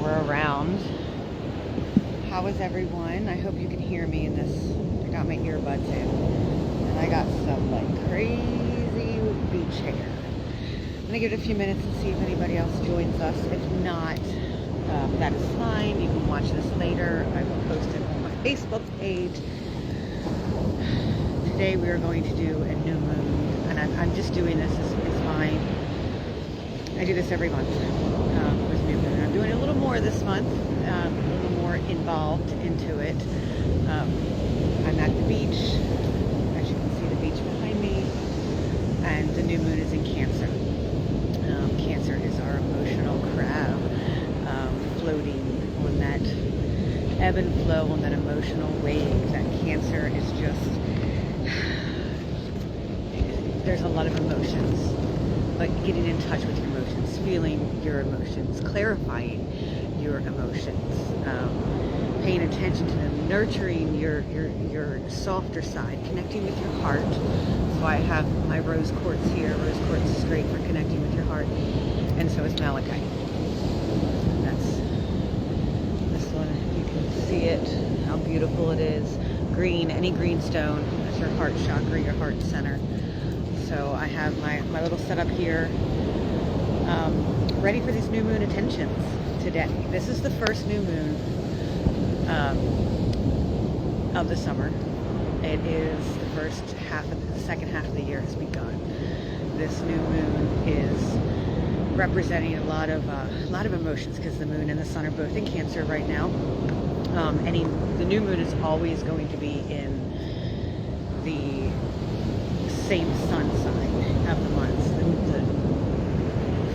we're around. How is everyone? I hope you can hear me in this. I got my earbuds in, and I got some like crazy beach hair. I'm gonna give it a few minutes and see if anybody else joins us. If not, that is fine. You can watch this later. I will post it on my Facebook page. Today we are going to do a new moon, and I'm just doing this. It's fine. I do this every month with new moon. I'm doing a little more this month, a little more involved into it. I'm at the beach. As you can see, the beach behind me, and the new moon is in Cancer. Cancer is our emotional crab, floating on that ebb and flow, on that emotional wave. That Cancer is just, there's a lot of emotions, but getting in touch with your emotions, feeling your emotions, clarifying your emotions, paying attention to them, nurturing your softer side, connecting with your heart. So I have my rose quartz here. Rose quartz is great for connecting with your heart, and so is malachite. That's this one. You can see it, how beautiful it is. Green, any green stone, that's your heart chakra, your heart center. So I have my little setup here, ready for these new moon attentions today. This is the first new moon of the summer. It is the first half of the second half of the year has begun. This new moon is representing a lot of emotions, because the moon and the sun are both in Cancer right now. The new moon is always going to be in the same sun sign of the months. The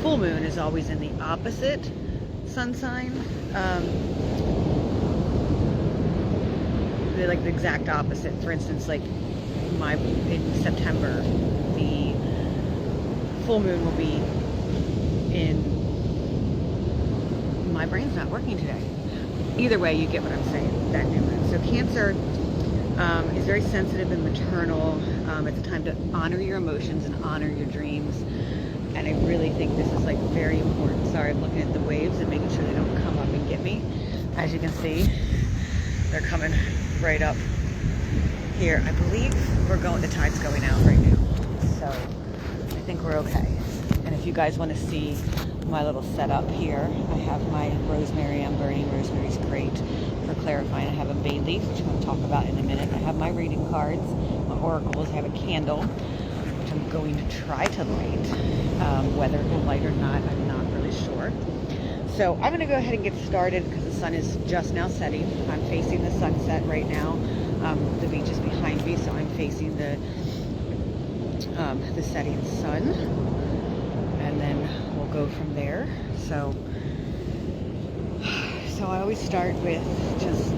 full moon is always in the opposite sun sign. They're like the exact opposite. For instance, like in September, the full moon will be in, my brain's not working today. Either way, you get what I'm saying, that new moon. So Cancer is very sensitive and maternal. It's a time to honor your emotions and honor your dreams. And I really think this is like very important. Sorry, I'm looking at the waves and making sure they don't come up and get me. As you can see, they're coming right up here. I believe the tide's going out right now. So I think we're okay. And if you guys want to see my little setup here, I have my rosemary I'm burning. Rosemary's great for clarifying. I have a bay leaf, which I'm going to talk about in a minute. I have my reading cards, my oracles. I have a candle, which I'm going to try to light. Whether it will light or not, I'm not really sure. So I'm going to go ahead and get started, because the sun is just now setting. I'm facing the sunset right now. The beach is behind me, so I'm facing the setting sun, and then we'll go from there. So I always start with just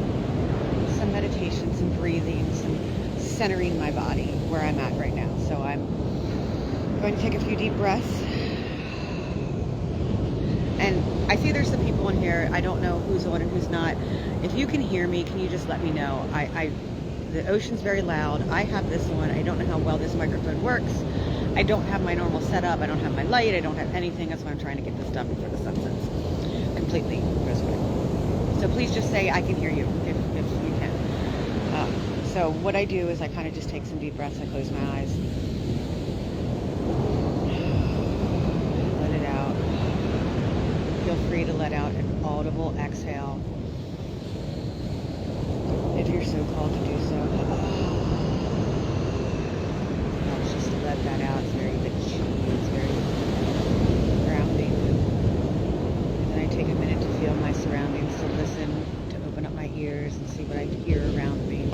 some meditation, some breathing, some centering my body where I'm at right now. So I'm going to take a few deep breaths. And I see there's some people in here. I don't know who's on and who's not. If you can hear me, can you just let me know? The ocean's very loud. I have this one. I don't know how well this microphone works. I don't have my normal setup. I don't have my light. I don't have anything. That's why I'm trying to get this done before the sun sets. Completely goes away. So please just say I can hear you if you can. So what I do is I kind of just take some deep breaths. I close my eyes. Let it out. Feel free to let out an audible exhale if you're so called to do so. Let's just let that out. It's very witchy. It's very grounding. And then I take a minute to feel my surroundings, to listen, to open up my ears and see what I hear around me.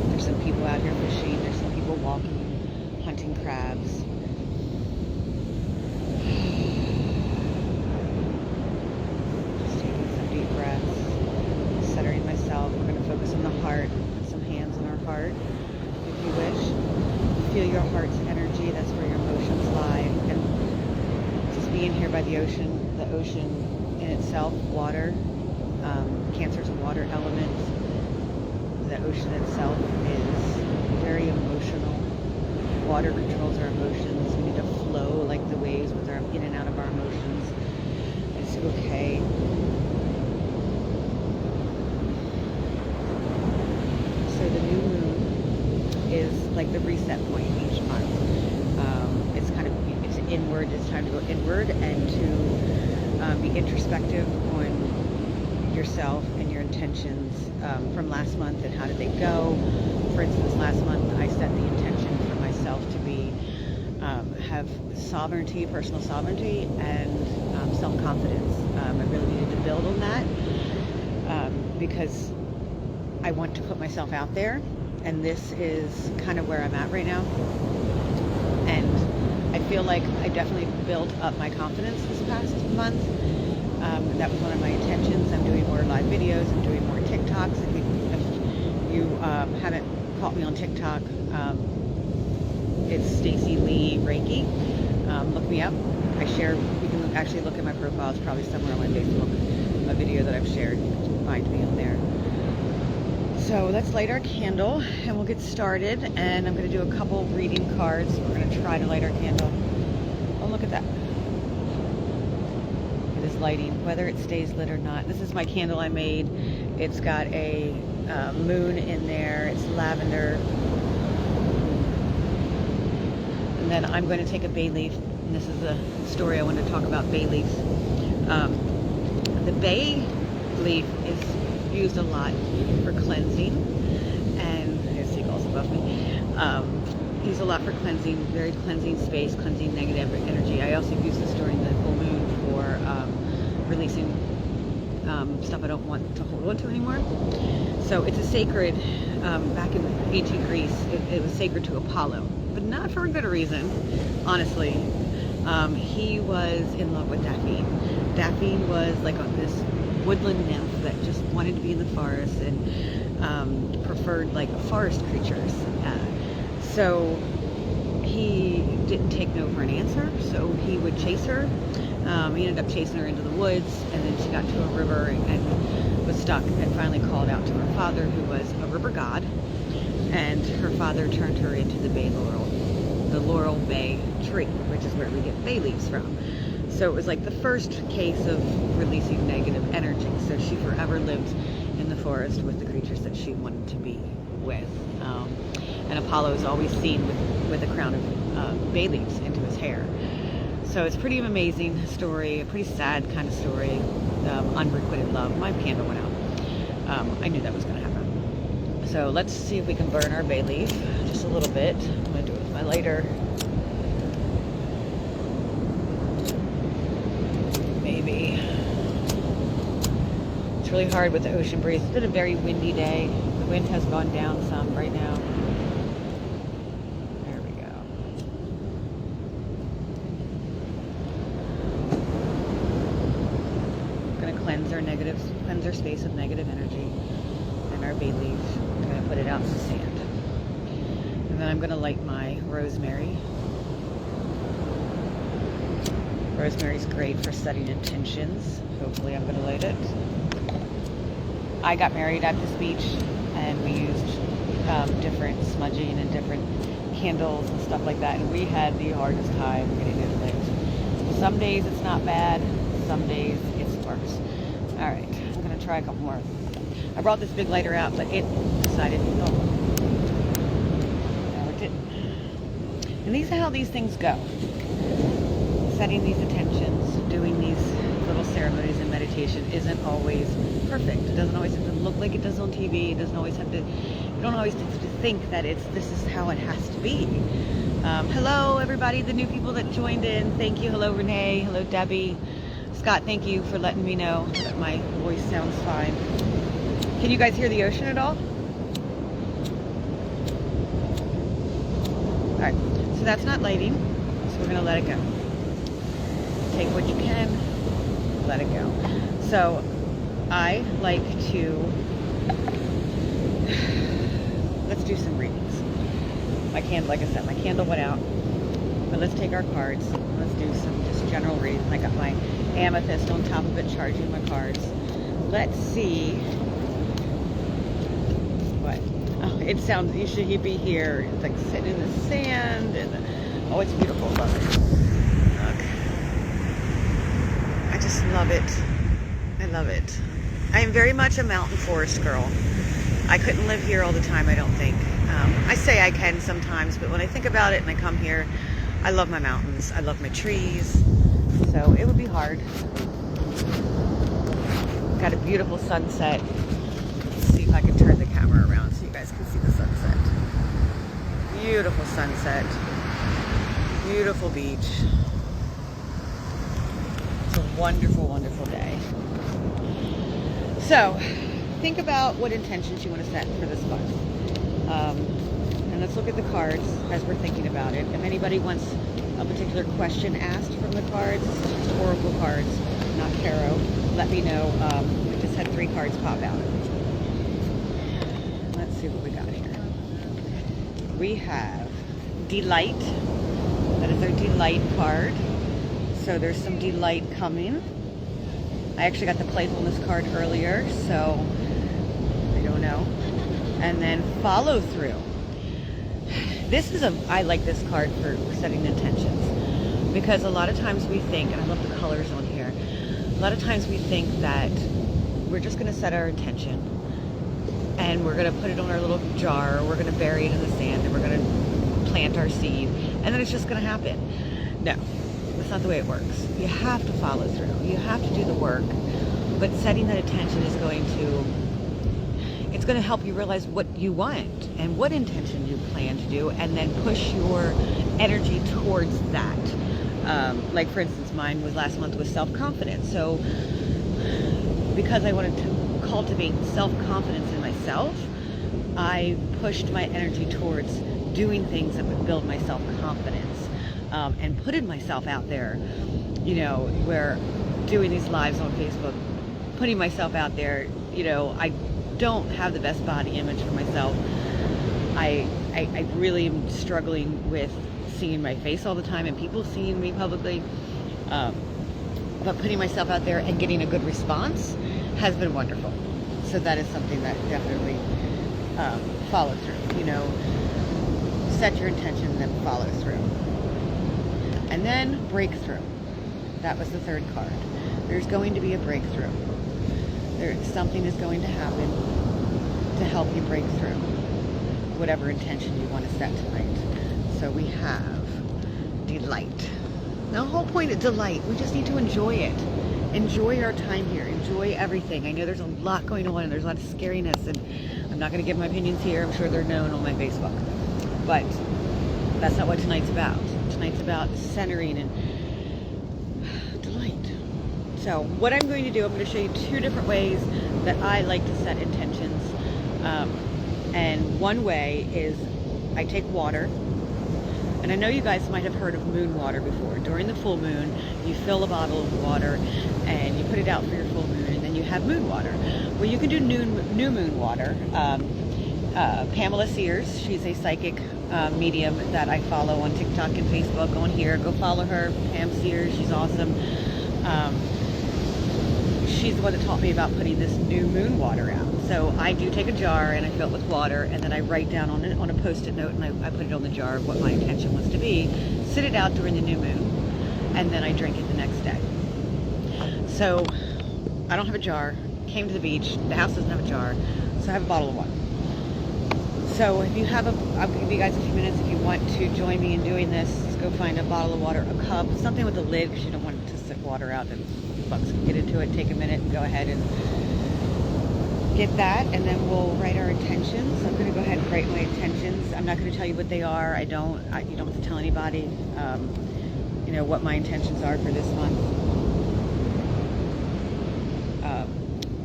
There's some people out here fishing. There's some people walking, hunting crabs. Breaths, centering myself. We're going to focus on the heart. Put some hands on our heart, if you wish. Feel your heart's energy. That's where your emotions lie. And just being here by the ocean in itself, water. Cancer's a water element. The ocean itself is very emotional. Water controls our emotions. We need to flow like the waves with our in and out of our emotions. It's to okay. So the new moon is like the reset point each month. It's inward. It's time to go inward and to be introspective on yourself and your intentions from last month and how did they go. For instance, last month I set the intention for myself to be have sovereignty, personal sovereignty, and self-confidence. I really needed to build on that because I want to put myself out there, and this is kind of where I'm at right now. And I feel like I definitely built up my confidence this past month. That was one of my intentions. I'm doing more live videos. I'm doing more TikToks. If you haven't caught me on TikTok, it's Stacey Lee Reiki. Look me up. I share. You can actually look at my profile. It's probably somewhere on my Facebook. A video that I've shared. You can find me on there. So let's light our candle and we'll get started. And I'm going to do a couple reading cards. We're going to try to light our candle. Oh, look at that. It is lighting, whether it stays lit or not. This is my candle I made. It's got a moon in there. It's lavender. And then I'm going to take a bay leaf. And this is a story I want to talk about bay leaves. The bay leaf is used a lot for cleansing, and there's seagulls above me. Used a lot for cleansing, very cleansing space, cleansing negative energy. I also use this during the full moon for releasing stuff I don't want to hold on to anymore. So it's a sacred, back in ancient Greece, it was sacred to Apollo, but not for a good reason, honestly. He was in love with Daphne. Daphne was like this woodland nymph that just wanted to be in the forest and preferred like forest creatures. So he didn't take no for an answer, so he would chase her. He ended up chasing her into the woods, and then she got to a river and was stuck and finally called out to her father, who was a river god, and her father turned her into the laurel bay tree, which is where we get bay leaves from. So it was like the first case of releasing negative energy. So she forever lived in the forest with the creatures that she wanted to be with. And Apollo is always seen with a crown of bay leaves into his hair. So it's pretty amazing story, a pretty sad kind of story, unrequited love. My candle went out. I knew that was going to happen. So let's see if we can burn our bay leaf just a little bit. I'm going to do it with my lighter. Maybe. It's really hard with the ocean breeze. It's been a very windy day. The wind has gone down some right now. There we go. I'm going to cleanse our space of negative energy and our bay leaf. I'm going to put it out in the sand. And then I'm going to light my rosemary. Rosemary's great for setting intentions. Hopefully I'm going to light it. I got married at this beach, and we used different smudging and different candles and stuff like that, and we had the hardest time getting it lit. Some days it's not bad, some days it's worse. Alright, I'm going to try a couple more. I brought this big lighter out, but it decided, no, it didn't. And these are how these things go. Setting these intentions, doing these little ceremonies and meditation isn't always perfect. It doesn't always have to look like it does on TV. It doesn't always have to, you don't always have to think that this is how it has to be. Hello everybody, the new people that joined in. Thank you. Hello Renee. Hello Debbie. Scott, thank you for letting me know that my voice sounds fine. Can you guys hear the ocean at all? Alright, so that's not lighting, so we're going to let it go. Take what you can, let it go. So I like to, let's do some readings. My candle, like I said, my candle went out, but let's take our cards. Let's do some just general readings. I got my amethyst on top of it, charging my cards. Let's see what, oh, it sounds, you should be here. It's like sitting in the sand, and oh, it's beautiful, love it. I just love it. I love it. I am very much a mountain forest girl. I couldn't live here all the time, I don't think. I say I can sometimes, but when I think about it and I come here, I love my mountains. I love my trees. So it would be hard. Got a beautiful sunset. Let's see if I can turn the camera around so you guys can see the sunset. Beautiful sunset. Beautiful beach. It's a wonderful, wonderful day. So, think about what intentions you want to set for this month. And let's look at the cards as we're thinking about it. If anybody wants a particular question asked from the cards, oracle cards, not tarot, let me know. I just had 3 cards pop out. Let's see what we got here. We have Delight. That is our Delight card. So there's some delight coming. I actually got the Playfulness card earlier, so I don't know. And then Follow Through. I like this card for setting intentions, because a lot of times we think, and I love the colors on here, a lot of times we think that we're just going to set our intention and we're going to put it on our little jar, or we're going to bury it in the sand, and we're going to plant our seed, and then it's just going to happen. No, that's not the way it works. You have to follow through. You have to do the work, but setting that intention is going to help you realize what you want and what intention you plan to do, and then push your energy towards that. Like for instance, mine was last month was self-confidence. So because I wanted to cultivate self-confidence in myself, I pushed my energy towards doing things that would build my self-confidence, and putting myself out there, where doing these lives on Facebook, putting myself out there, I don't have the best body image for myself. I really am struggling with seeing my face all the time and people seeing me publicly. But putting myself out there and getting a good response has been wonderful. So that is something that definitely follow through. Set your intention and then follow through. And then breakthrough. That was the 3rd card. There's going to be a breakthrough. Something is going to happen to help you break through whatever intention you want to set tonight. So we have Delight. Now, the whole point of Delight, we just need to enjoy it. Enjoy our time here. Enjoy everything. I know there's a lot going on and there's a lot of scariness, and I'm not going to give my opinions here. I'm sure they're known on my Facebook. But that's not what tonight's about. Tonight's about centering and delight. So what I'm going to do, I'm going to show you 2 different ways that I like to set intentions. And one way is I take water, and I know you guys might have heard of moon water before. During the full moon, you fill a bottle of water and you put it out for your full moon, and then you have moon water. Well, you can do new moon water. Pamela Sears, she's a psychic medium that I follow on TikTok and Facebook. On here, go follow her, Pam Sears. She's awesome. She's the one that taught me about putting this new moon water out. So I do take a jar and I fill it with water, and then I write down on a Post-it note, and I put it on the jar of what my intention was to be. Sit it out during the new moon, and then I drink it the next day. So I don't have a jar. Came to the beach. The house doesn't have a jar, so I have a bottle of water. So if you have I'll give you guys a few minutes if you want to join me in doing this. Just go find a bottle of water, a cup, something with a lid, because you don't want to sit water out and bugs can get into it. Take a minute and go ahead and get that, and then we'll write our intentions. I'm going to go ahead and write my intentions. I'm not going to tell you what they are. You don't have to tell anybody, what my intentions are for this month.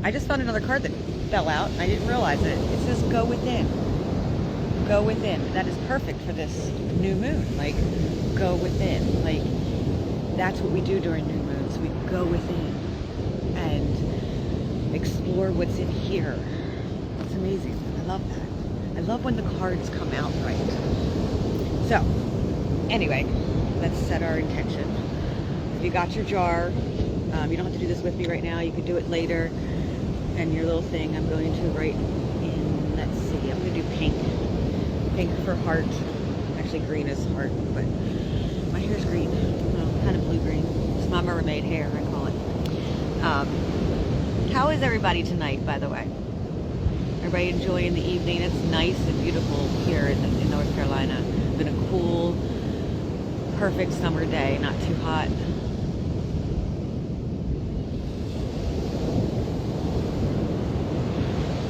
I just found another card that fell out, and I didn't realize it. It says go within. Go within. That is perfect for this new moon. Like, go within. Like, that's what we do during new moons. We go within and explore what's in here. It's amazing. I love that. I love when the cards come out right. So, anyway, let's set our intention. If you got your jar, you don't have to do this with me right now. You could do it later. And your little thing, I'm going to write in, let's see, I'm going to do pink. Pink for heart. Actually, green is heart, but my hair's green. Well, kind of blue-green. It's my mermaid hair, I call it. Um, how is everybody tonight, by the way? Everybody enjoying the evening? It's nice and beautiful here in North Carolina. It's been a cool, perfect summer day, not too hot.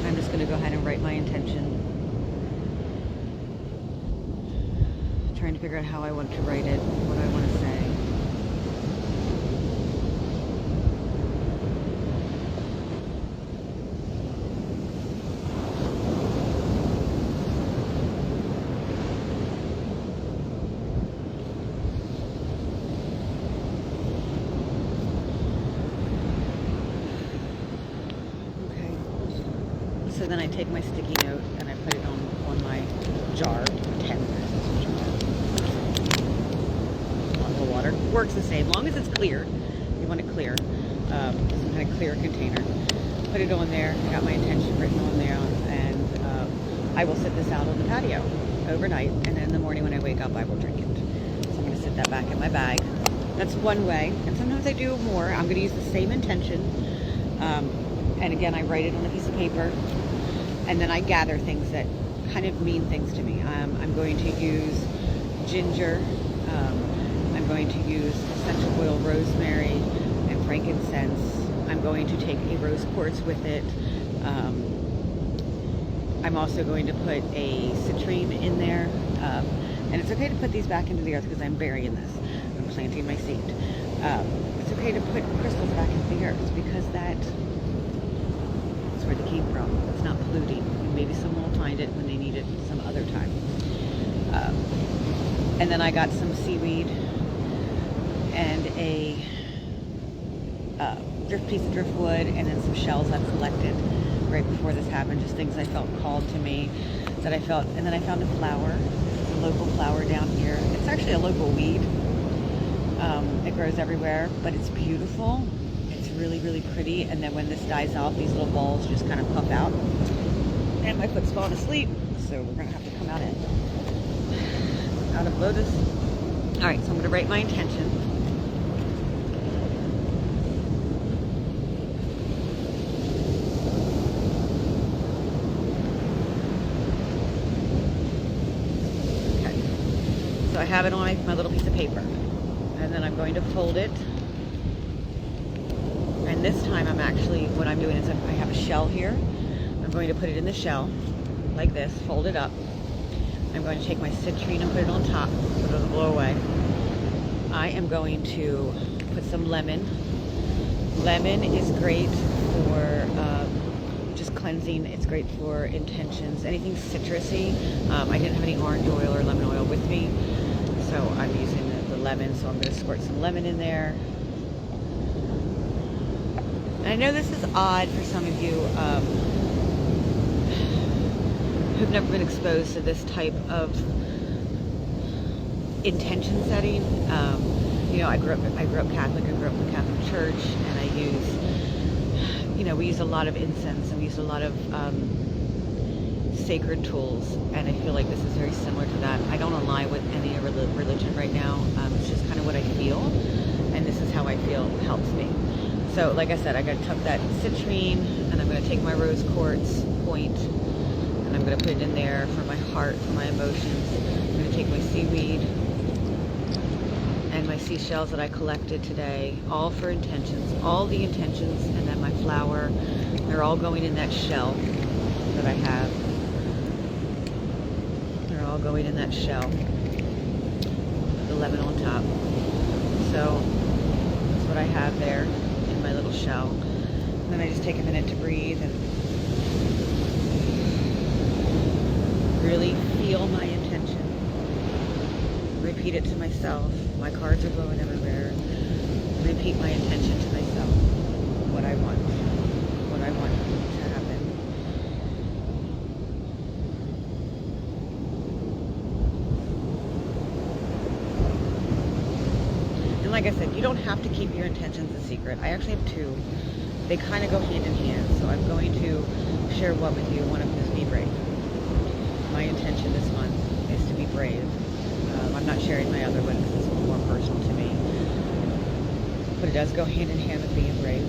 I'm just going to go ahead and write my intention. Trying to figure out how I want to write it, what I want to say. So then I take my sticky note and I put it on my jar, 10 on the water. Works the same, as long as it's clear. You want it clear, some kind of clear container. Put it on there. I got my intention written on there, and I will sit this out on the patio overnight, and then in the morning when I wake up, I will drink it. So I'm going to sit that back in my bag. That's one way, and sometimes I do more. I'm going to use the same intention, and again, I write it on a piece of paper. And then I gather things that kind of mean things to me. I'm going to use ginger. I'm going to use essential oil, rosemary, and frankincense. I'm going to take a rose quartz with it. I'm also going to put a citrine in there. And it's okay to put these back into the earth because I'm burying this. I'm planting my seed. It's okay to put crystals back into the earth because that's where they came from. It's not polluting. Maybe someone will find it when they need it some other time. And then I got some seaweed and a piece of driftwood, and then some shells I've collected right before this happened. Just things I felt called to me that I felt. And then I found a flower, a local flower down here. It's actually a local weed. It grows everywhere, but it's beautiful. Really, really pretty. And then when this dies off, these little balls just kind of puff out. And my foot's falling asleep, so we're gonna have to come out of lotus. All right, so I'm gonna write my intention. Okay. So I have it on my little piece of paper, and then I'm going to fold it. And this time what I'm doing is I have a shell here. I'm going to put it in the shell, like this, fold it up. I'm going to take my citrine and put it on top so it doesn't blow away. I am going to put some lemon. Lemon is great for just cleansing. It's great for intentions, anything citrusy. I didn't have any orange oil or lemon oil with me, so I'm using the lemon, so I'm going to squirt some lemon in there. I know this is odd for some of you who've never been exposed to this type of intention setting. I grew up Catholic. I grew up in the Catholic Church, and I use, we use a lot of incense, and we use a lot of sacred tools, and I feel like this is very similar to that. I don't align with any religion right now. It's just kind of what I feel, and this is how I feel helps me. So, like I said, I got to tuck that citrine, and I'm going to take my rose quartz point, and I'm going to put it in there for my heart, for my emotions. I'm going to take my seaweed and my seashells that I collected today, all for intentions, all the intentions, and then my flower. They're all going in that shell that I have. They're all going in that shell. The lemon on top. So, that's what I have there. My little shell. And then I just take a minute to breathe and really feel my intention. Repeat it to myself. My cards are blowing everywhere. Repeat my intention to myself. What I want to happen. And like I said, you don't have to keep your intentions a secret. I actually have two. They kind of go hand in hand. So I'm going to share one with you. One of them is be brave. My intention this month is to be brave. I'm not sharing my other one because it's more personal to me. But it does go hand in hand with being brave.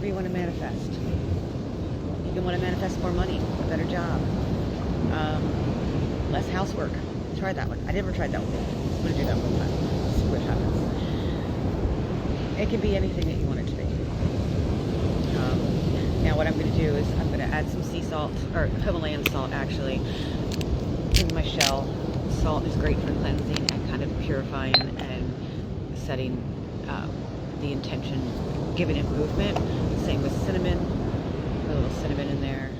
whatever you want to manifest. You can want to manifest more money, a better job, less housework. Try that one. I never tried that one. I'm going to do that one time. See what happens. It can be anything that you want it to be. Now what I'm going to do is I'm going to add some sea salt, or Himalayan salt actually, in my shell. Salt is great for cleansing and kind of purifying and setting the intention, giving it movement. Same with cinnamon. Put a little cinnamon in there,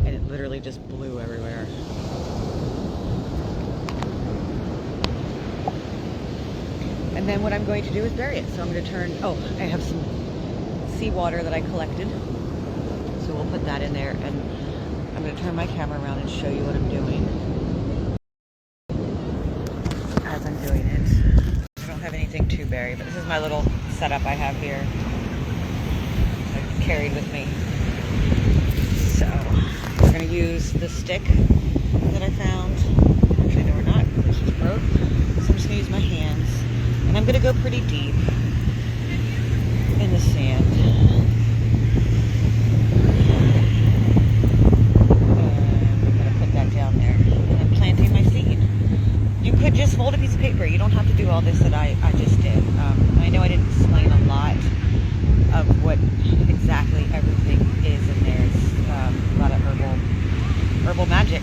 and it literally just blew everywhere. And then what I'm going to do is bury it. So I'm going to turn, I have some seawater that I collected. So we'll put that in there, and I'm going to turn my camera around and show you what I'm doing as I'm doing it. I don't have anything to bury, but this is my little setup I have here. I've carried with me. So we're going to use the stick that I found. Actually, no, we're not. This just broke. So I'm just going to use my hands. And I'm going to go pretty deep in the sand. And I'm going to put that down there. And I'm planting my seed. You could just fold a piece of paper. You don't have to do all this that I just did. I know I didn't explain a lot of what exactly everything is in there. It's a lot of herbal magic.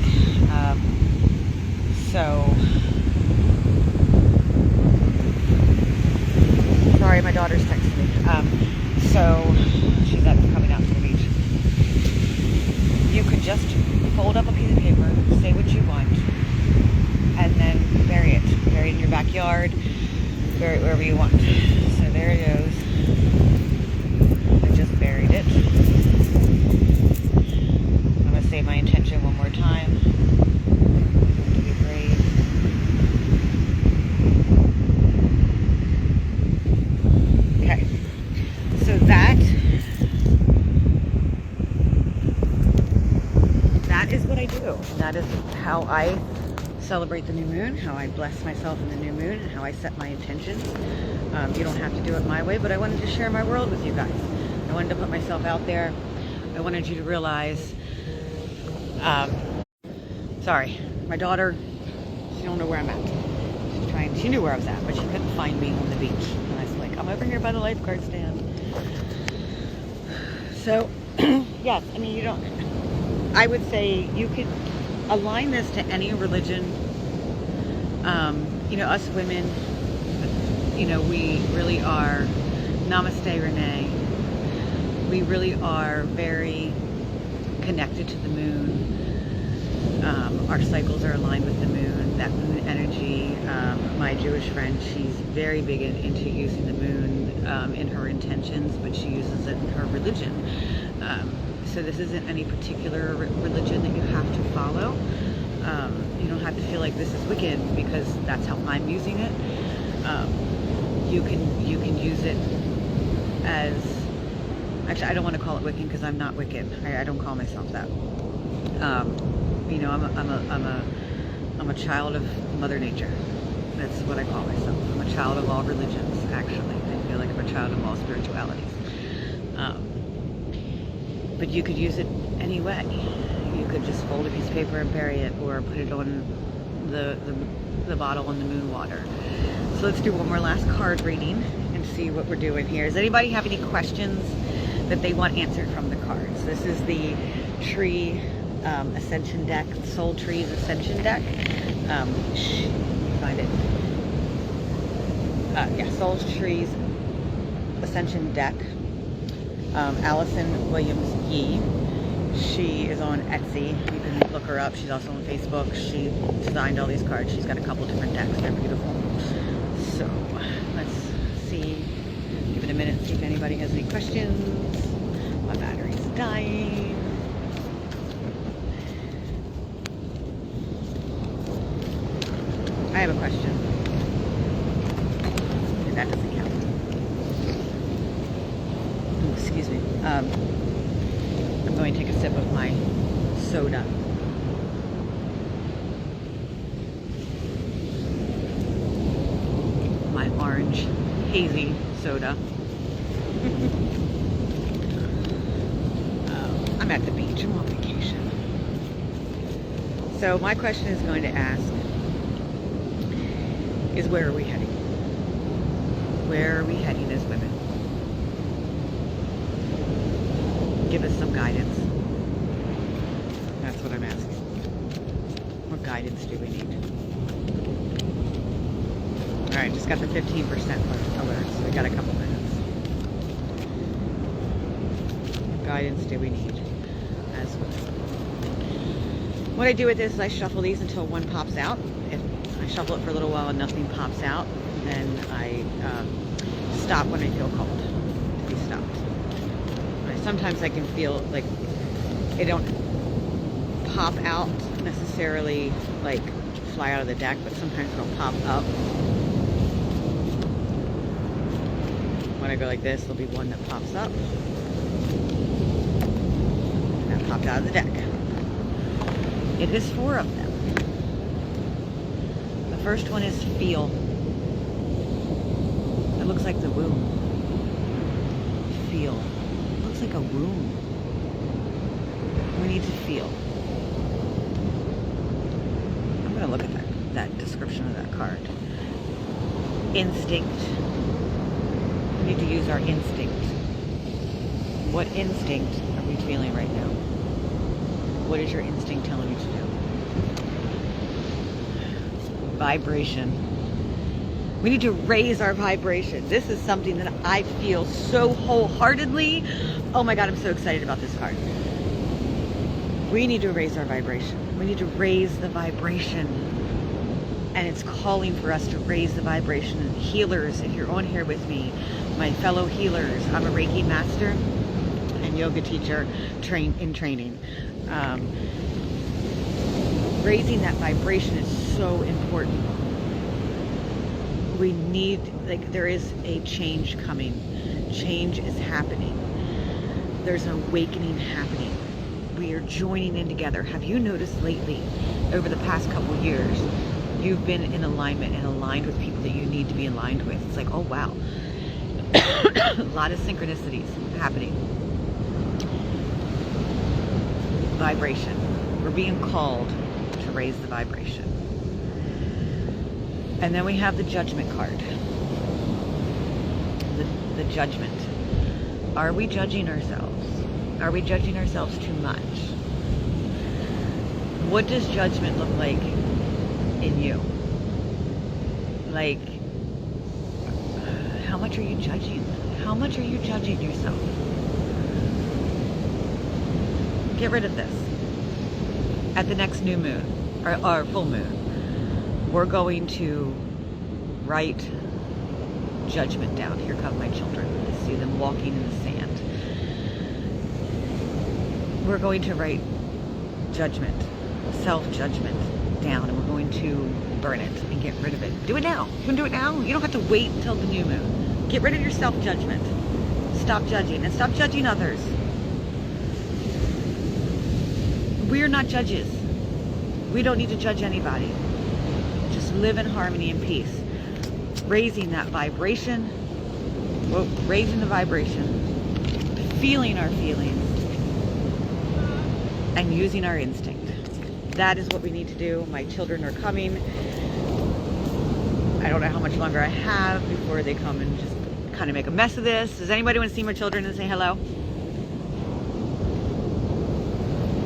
Sorry, my daughter's texting me. So she's coming out to the beach. You could just fold up a piece of paper, say what you want, and then bury it. Bury it in your backyard, bury it wherever you want. So there it goes. I just buried it. I'm going to say my intention one more time. To be brave. Okay. So that is what I do. That is how I celebrate the new moon, how I bless myself in the new moon, and how I set my intentions. You don't have to do it my way, but I wanted to share my world with you guys. I wanted to put myself out there. I wanted you to realize, sorry, my daughter, she don't know where I'm at. She knew where I was at, but she couldn't find me on the beach. And I was like, I'm over here by the lifeguard stand. So, yes, I mean, I would say you could align this to any religion. Us women, we really are, namaste Renee, we really are very connected to the moon. Our cycles are aligned with the moon, that moon energy. My Jewish friend, she's very big into using the moon in her intentions, but she uses it in her religion. So this isn't any particular religion that you have to follow. You don't have to feel like this is wicked because that's how I'm using it. You can use it as, actually I don't want to call it Wiccan because I'm not Wiccan. I don't call myself that. I'm a child of Mother Nature. That's what I call myself. I'm a child of all religions, actually. I feel like I'm a child of all spiritualities. But you could use it any way. You could just fold a piece of paper and bury it, or put it on the bottle in the moon water. So let's do one more last card reading and see what we're doing here. Does anybody have any questions that they want answered from the cards? This is the Tree Ascension deck, Soul Trees Ascension deck. Find it. Soul Trees Ascension deck. Allison Williams Yee. She is on Etsy. You can look her up. She's also on Facebook. She designed all these cards. She's got a couple different decks. They're beautiful. So let's see. Give it a minute, see if anybody has any questions. My battery's dying. I have a question. Okay, that doesn't count. Ooh, excuse me. I'm going to take a sip of my soda. My orange hazy soda. I'm at the beach. I'm on vacation. So my question is going to ask is, where are we heading? Where are we heading as women? Give us some guidance. That's what I'm asking. What guidance do we need? All right, just got the 15% alert, so we got a couple minutes. What guidance do we need as women? What I do with this is I shuffle these until one pops out. If I shuffle it for a little while and nothing pops out, then I stop when I feel called to be stopped. Sometimes I can feel like they don't pop out necessarily, like fly out of the deck, but sometimes they'll pop up. When I go like this, there'll be one that pops up. And that popped out of the deck. It is 4 of them. The first one is feel. It looks like the womb. Feel. It looks like a womb. We need to feel. I'm going to look at that description of that card. Instinct. We need to use our instinct. What instinct are we feeling right now? What is your instinct telling you to do? Vibration. We need to raise our vibration. This is something that I feel so wholeheartedly. Oh my God, I'm so excited about this card. We need to raise our vibration. We need to raise the vibration. And it's calling for us to raise the vibration. And healers, if you're on here with me, my fellow healers, I'm a Reiki master and yoga teacher in training. Raising that vibration is so important. We need, like, there is a change coming. Change is happening. There's an awakening happening. We are joining in together. Have you noticed lately, over the past couple years, you've been in alignment and aligned with people that you need to be aligned with? It's like, oh wow. A lot of synchronicities happening. Vibration. We're being called to raise the vibration. And then we have the judgment card. The judgment. Are we judging ourselves? Are we judging ourselves too much? What does judgment look like in you? Like, how much are you judging? How much are you judging yourself? Get rid of this. At the next new moon, or full moon, we're going to write judgment down. Here come my children. I see them walking in the sand. We're going to write judgment, self-judgment down, and we're going to burn it and get rid of it. Do it now. You can do it now. You don't have to wait until the new moon. Get rid of your self-judgment. Stop judging and stop judging others. We're not judges. We don't need to judge anybody. Just live in harmony and peace. Raising that vibration. Whoa, raising the vibration. Feeling our feelings. And using our instinct. That is what we need to do. My children are coming. I don't know how much longer I have before they come and just kind of make a mess of this. Does anybody want to see my children and say hello?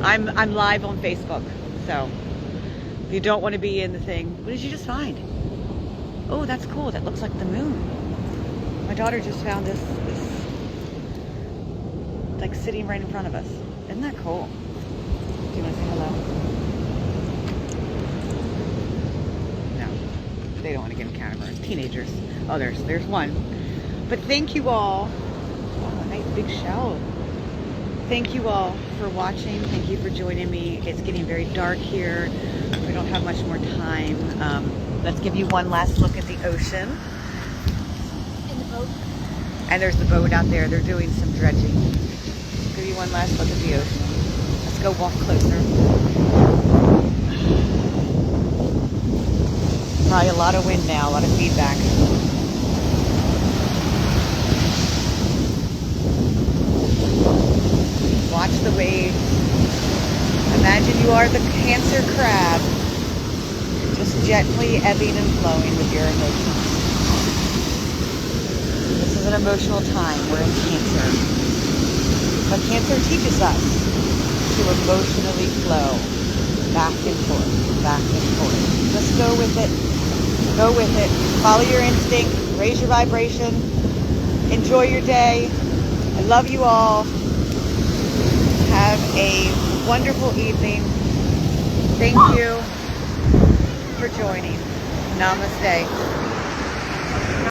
I'm live on Facebook, so if you don't want to be in the thing, what did you just find? Oh, that's cool. That looks like the moon. My daughter just found this like sitting right in front of us. Isn't that cool? Do you want to say hello? No, they don't want to get in camera. Teenagers. Oh, there's one. But thank you all. Wow, a nice big shell. Thank you all for watching. Thank you for joining me. It's getting very dark here. We don't have much more time. Let's give you one last look at the ocean. And the boat. And there's the boat out there. They're doing some dredging. Give you one last look at the ocean. Let's go walk closer. Probably a lot of wind now, a lot of feedback. Watch the waves. You are the Cancer crab, just gently ebbing and flowing with your emotions. This is an emotional time. We're in Cancer. But Cancer teaches us to emotionally flow back and forth, back and forth. Just go with it. Go with it. Follow your instinct. Raise your vibration. Enjoy your day. I love you all. Have a wonderful evening. Thank you for joining. Namaste.